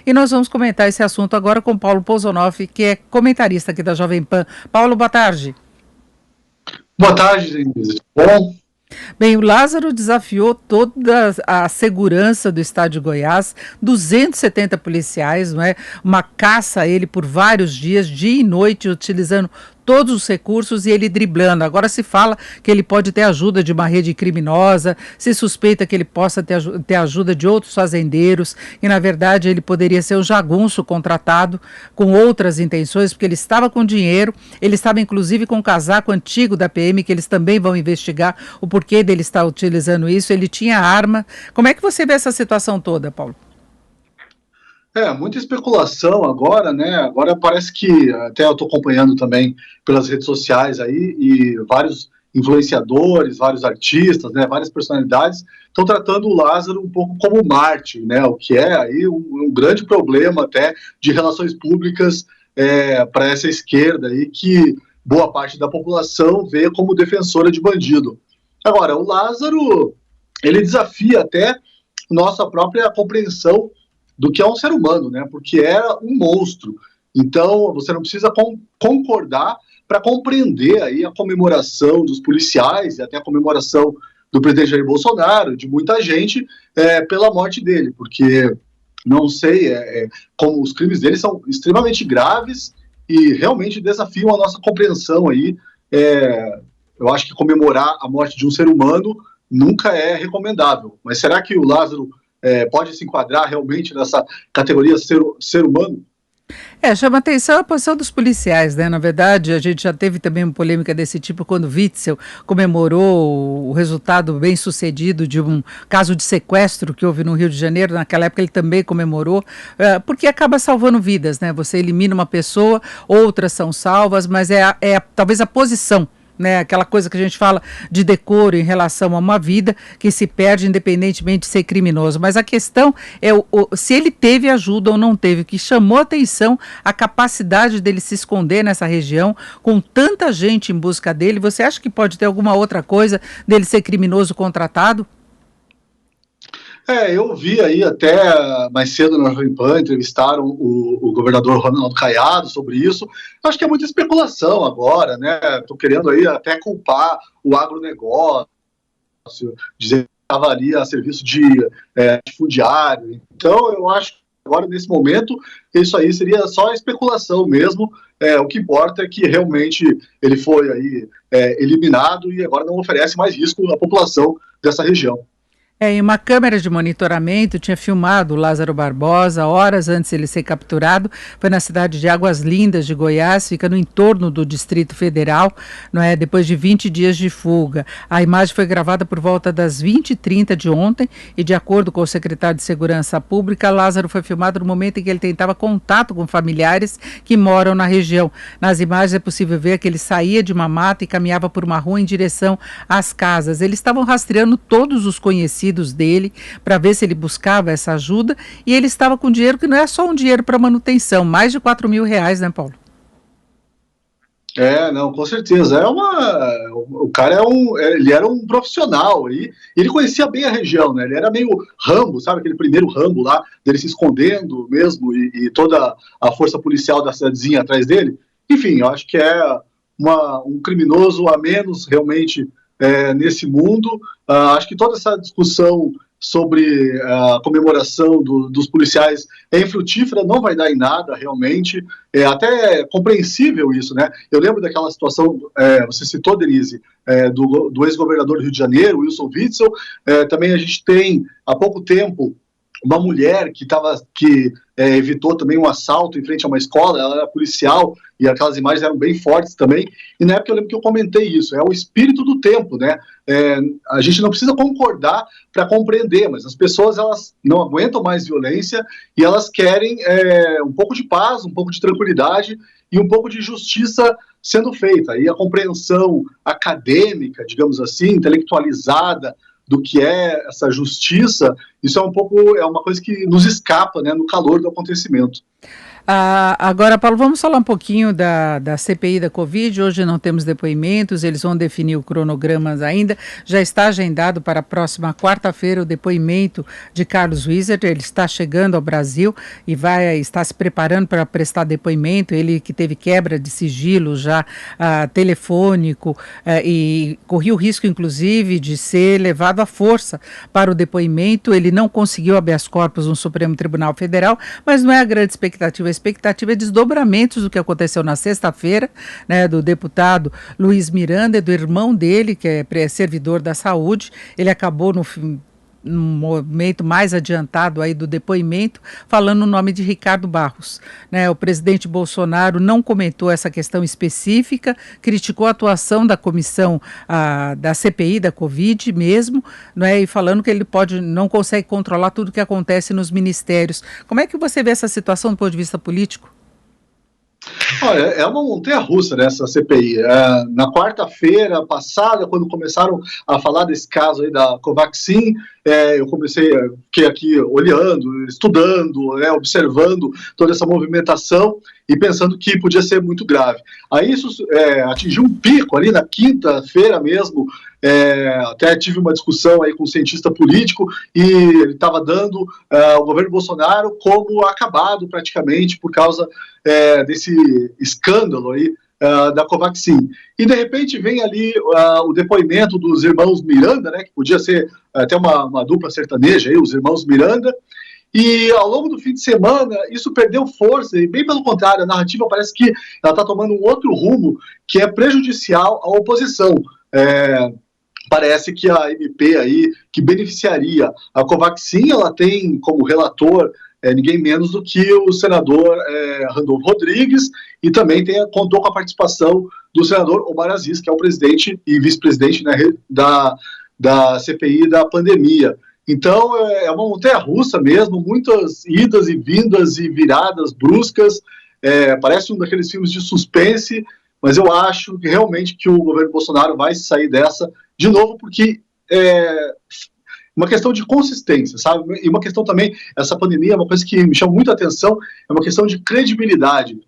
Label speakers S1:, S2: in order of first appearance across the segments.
S1: E nós vamos comentar esse assunto agora com Paulo Pousonoff, que é comentarista aqui da Jovem Pan. Paulo, boa tarde.
S2: Boa tarde, Denise. Bom?
S1: Bem, o Lázaro desafiou toda a segurança do estado de Goiás, 270 policiais, não é? Uma caça a ele por vários dias, dia e noite, utilizando todos os recursos e ele driblando. Agora se fala que ele pode ter ajuda de uma rede criminosa, se suspeita que ele possa ter ajuda de outros fazendeiros e, na verdade, ele poderia ser um jagunço contratado com outras intenções, porque ele estava com dinheiro, ele estava inclusive com um casaco antigo da PM, que eles também vão investigar o porquê dele estar utilizando isso, ele tinha arma. Como é que você vê essa situação toda, Paulo?
S2: Muita especulação agora, né? Agora parece que, até eu estou acompanhando também pelas redes sociais aí, e vários influenciadores, vários artistas, né? Várias personalidades estão tratando o Lázaro um pouco como mártir, né? O que é aí um grande problema até de relações públicas para essa esquerda aí, que boa parte da população vê como defensora de bandido. Agora, o Lázaro, ele desafia até nossa própria compreensão do que é um ser humano, né? Porque era um monstro. Então, você não precisa concordar para compreender aí a comemoração dos policiais e até a comemoração do presidente Jair Bolsonaro, de muita gente, pela morte dele, porque não sei como os crimes dele são extremamente graves e realmente desafiam a nossa compreensão aí. Eu acho que comemorar a morte de um ser humano nunca é recomendável. Mas será que o Lázaro pode se enquadrar realmente nessa categoria ser humano?
S1: Chama atenção a posição dos policiais, né? Na verdade, a gente já teve também uma polêmica desse tipo quando Witzel comemorou o resultado bem sucedido de um caso de sequestro que houve no Rio de Janeiro. Naquela época ele também comemorou, porque acaba salvando vidas, né? Você elimina uma pessoa, outras são salvas, mas talvez a posição, né, aquela coisa que a gente fala de decoro em relação a uma vida que se perde independentemente de ser criminoso. Mas a questão é se ele teve ajuda ou não teve, que chamou atenção a capacidade dele se esconder nessa região com tanta gente em busca dele. Você acha que pode ter alguma outra coisa dele ser criminoso contratado?
S2: Eu vi aí até mais cedo na Jovem Pan, entrevistaram o governador Ronaldo Caiado sobre isso. Acho que é muita especulação agora, né? Estou querendo aí até culpar o agronegócio, dizer que estava ali a serviço de fundiário. Então, eu acho que agora, nesse momento, isso aí seria só especulação mesmo. O que importa é que realmente ele foi aí eliminado e agora não oferece mais risco à população dessa região.
S1: Em uma câmera de monitoramento tinha filmado o Lázaro Barbosa horas antes de ele ser capturado. Foi na cidade de Águas Lindas de Goiás, fica no entorno do Distrito Federal, não é? Depois de 20 dias de fuga. A imagem foi gravada por volta das 20h30 de ontem e, de acordo com o secretário de Segurança Pública, Lázaro foi filmado no momento em que ele tentava contato com familiares que moram na região. Nas imagens é possível ver que ele saía de uma mata e caminhava por uma rua em direção às casas. Eles estavam rastreando todos os conhecidos dele para ver se ele buscava essa ajuda, e ele estava com dinheiro que não é só um dinheiro para manutenção, mais de R$ 4.000, né, Paulo?
S2: Não, com certeza. O cara ele era um profissional e ele conhecia bem a região, né? Ele era meio Rambo, sabe? Aquele primeiro Rambo lá, dele se escondendo mesmo e toda a força policial da cidadezinha atrás dele. Enfim, eu acho que é um criminoso a menos realmente nesse mundo. Acho que toda essa discussão sobre a comemoração dos policiais é infrutífera, não vai dar em nada realmente. É até compreensível isso, né? Eu lembro daquela situação, você citou, Denise, do ex-governador do Rio de Janeiro, Wilson Witzel. Também a gente tem, há pouco tempo, uma mulher que evitou também um assalto em frente a uma escola. Ela era policial e aquelas imagens eram bem fortes também. E na época eu lembro que eu comentei isso, é o espírito do tempo, né? A gente não precisa concordar para compreender, mas as pessoas, elas não aguentam mais violência e elas querem um pouco de paz, um pouco de tranquilidade e um pouco de justiça sendo feita. E a compreensão acadêmica, digamos assim, intelectualizada do que é essa justiça, isso é uma coisa que nos escapa, né, no calor do acontecimento.
S1: Agora, Paulo, vamos falar um pouquinho da CPI da Covid. Hoje não temos depoimentos, eles vão definir o cronograma ainda. Já está agendado para a próxima quarta-feira o depoimento de Carlos Wizard. Ele está chegando ao Brasil e vai estar se preparando para prestar depoimento. Ele que teve quebra de sigilo já telefônico e corria o risco, inclusive, de ser levado à força para o depoimento. Ele não conseguiu habeas corpus no Supremo Tribunal Federal, mas não é a grande expectativa. A expectativa é desdobramentos do que aconteceu na sexta-feira, né, do deputado Luiz Miranda e do irmão dele, que é servidor da saúde. Ele acabou no momento mais adiantado aí do depoimento, falando o nome de Ricardo Barros. Né? O presidente Bolsonaro não comentou essa questão específica, criticou a atuação da comissão da CPI da Covid mesmo, né? E falando que ele não consegue controlar tudo o que acontece nos ministérios. Como é que você vê essa situação do ponto de vista político?
S2: Olha, é uma montanha-russa nessa CPI. Na quarta-feira passada, quando começaram a falar desse caso aí da Covaxin, eu fiquei aqui olhando, estudando, observando toda essa movimentação e pensando que podia ser muito grave. Aí isso atingiu um pico ali na quinta-feira mesmo. Até tive uma discussão aí com um cientista político e ele estava dando o governo Bolsonaro como acabado praticamente por causa desse escândalo aí da Covaxin. E de repente vem ali o depoimento dos irmãos Miranda, né, que podia ser até uma dupla sertaneja aí, os irmãos Miranda. E ao longo do fim de semana, isso perdeu força, e bem pelo contrário, a narrativa parece que ela está tomando um outro rumo que é prejudicial à oposição. Parece que a MP aí, que beneficiaria a Covaxin, ela tem como relator ninguém menos do que o senador Randolfo Rodrigues, e também contou com a participação do senador Omar Aziz, que é o presidente e vice-presidente, né, da CPI da pandemia. Então, é uma montanha-russa mesmo, muitas idas e vindas e viradas bruscas, parece um daqueles filmes de suspense, mas eu acho que realmente que o governo Bolsonaro vai sair dessa de novo, porque uma questão de consistência, sabe? E uma questão também, essa pandemia é uma coisa que me chama muita atenção, é uma questão de credibilidade.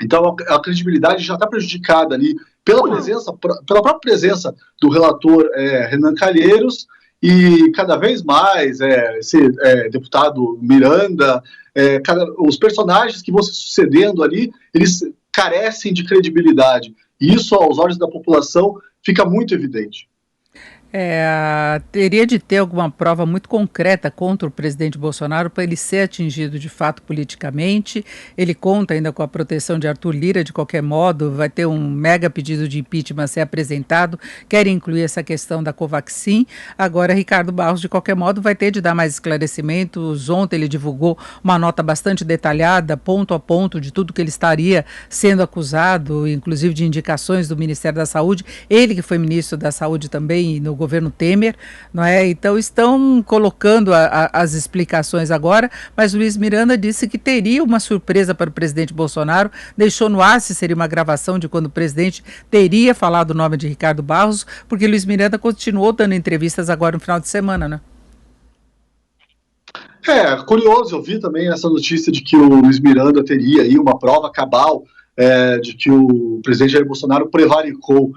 S2: Então, a credibilidade já está prejudicada ali pela própria presença do relator Renan Calheiros, e cada vez mais esse deputado Miranda, os personagens que vão se sucedendo ali, eles carecem de credibilidade. E isso, aos olhos da população, fica muito evidente.
S1: Teria de ter alguma prova muito concreta contra o presidente Bolsonaro para ele ser atingido de fato politicamente. Ele conta ainda com a proteção de Arthur Lira, de qualquer modo, vai ter um mega pedido de impeachment a ser apresentado, quer incluir essa questão da Covaxin. Agora, Ricardo Barros, de qualquer modo, vai ter de dar mais esclarecimentos. Ontem ele divulgou uma nota bastante detalhada, ponto a ponto, de tudo que ele estaria sendo acusado, inclusive de indicações do Ministério da Saúde. Ele que foi ministro da Saúde também no governo Temer, não é? Então estão colocando as explicações agora, mas Luiz Miranda disse que teria uma surpresa para o presidente Bolsonaro, deixou no ar se seria uma gravação de quando o presidente teria falado o nome de Ricardo Barros, porque Luiz Miranda continuou dando entrevistas agora no final de semana, né?
S2: Curioso, eu vi também essa notícia de que o Luiz Miranda teria aí uma prova cabal de que o presidente Jair Bolsonaro prevaricou.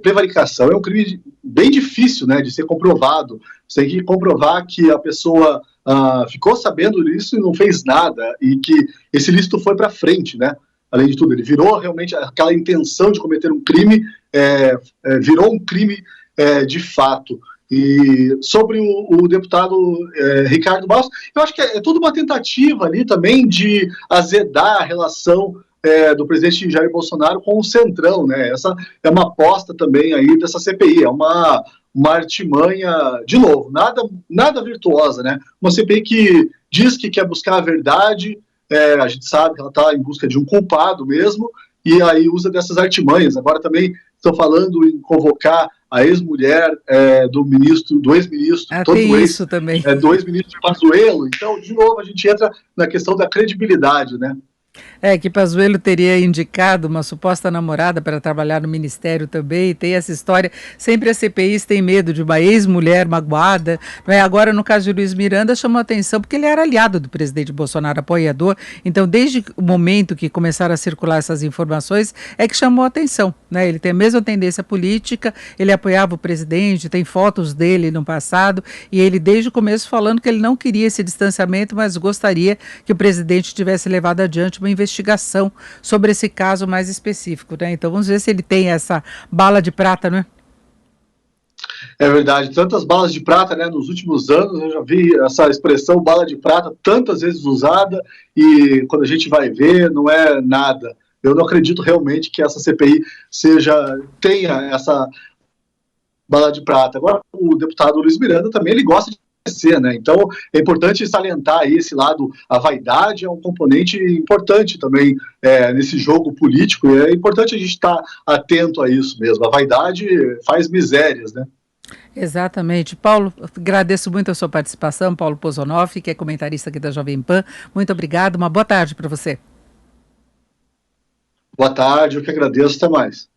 S2: Prevaricação é um crime bem difícil, né, de ser comprovado. Você tem que comprovar que a pessoa ficou sabendo disso e não fez nada, e que esse ilícito foi para frente, né? Além de tudo, ele virou realmente aquela intenção de cometer um crime, virou um crime de fato. E sobre o deputado Ricardo Barros, eu acho que é tudo uma tentativa ali também de azedar a relação do presidente Jair Bolsonaro com o Centrão, né? Essa é uma aposta também aí dessa CPI, é uma artimanha, de novo, nada virtuosa, né? Uma CPI que diz que quer buscar a verdade, a gente sabe que ela está em busca de um culpado mesmo, e aí usa dessas artimanhas. Agora também estão falando em convocar a ex-mulher do ex-ministro,
S1: isso também.
S2: Do ex-ministro Pazuello. Então, de novo, a gente entra na questão da credibilidade, né?
S1: Que Pazuello teria indicado uma suposta namorada para trabalhar no ministério também, tem essa história. Sempre as CPIs têm medo de uma ex-mulher magoada. Não é? Agora, no caso de Luiz Miranda, chamou atenção porque ele era aliado do presidente Bolsonaro, apoiador. Então, desde o momento que começaram a circular essas informações, é que chamou atenção. Né? Ele tem a mesma tendência política, ele apoiava o presidente, tem fotos dele no passado, e ele, desde o começo, falando que ele não queria esse distanciamento, mas gostaria que o presidente tivesse levado adiante uma investigação sobre esse caso mais específico, né? Então vamos ver se ele tem essa bala de prata, né?
S2: É verdade, tantas balas de prata, né? Nos últimos anos eu já vi essa expressão bala de prata tantas vezes usada e quando a gente vai ver não é nada. Eu não acredito realmente que essa CPI tenha essa bala de prata. Agora, o deputado Luiz Miranda também, ele gosta de crescer, né? Então, é importante salientar aí esse lado, a vaidade é um componente importante também nesse jogo político, e é importante a gente estar atento a isso mesmo. A vaidade faz misérias, né?
S1: Exatamente. Paulo, agradeço muito a sua participação, Paulo Pozonoff, que é comentarista aqui da Jovem Pan. Muito obrigado, uma boa tarde para você.
S2: Boa tarde, eu que agradeço, até mais.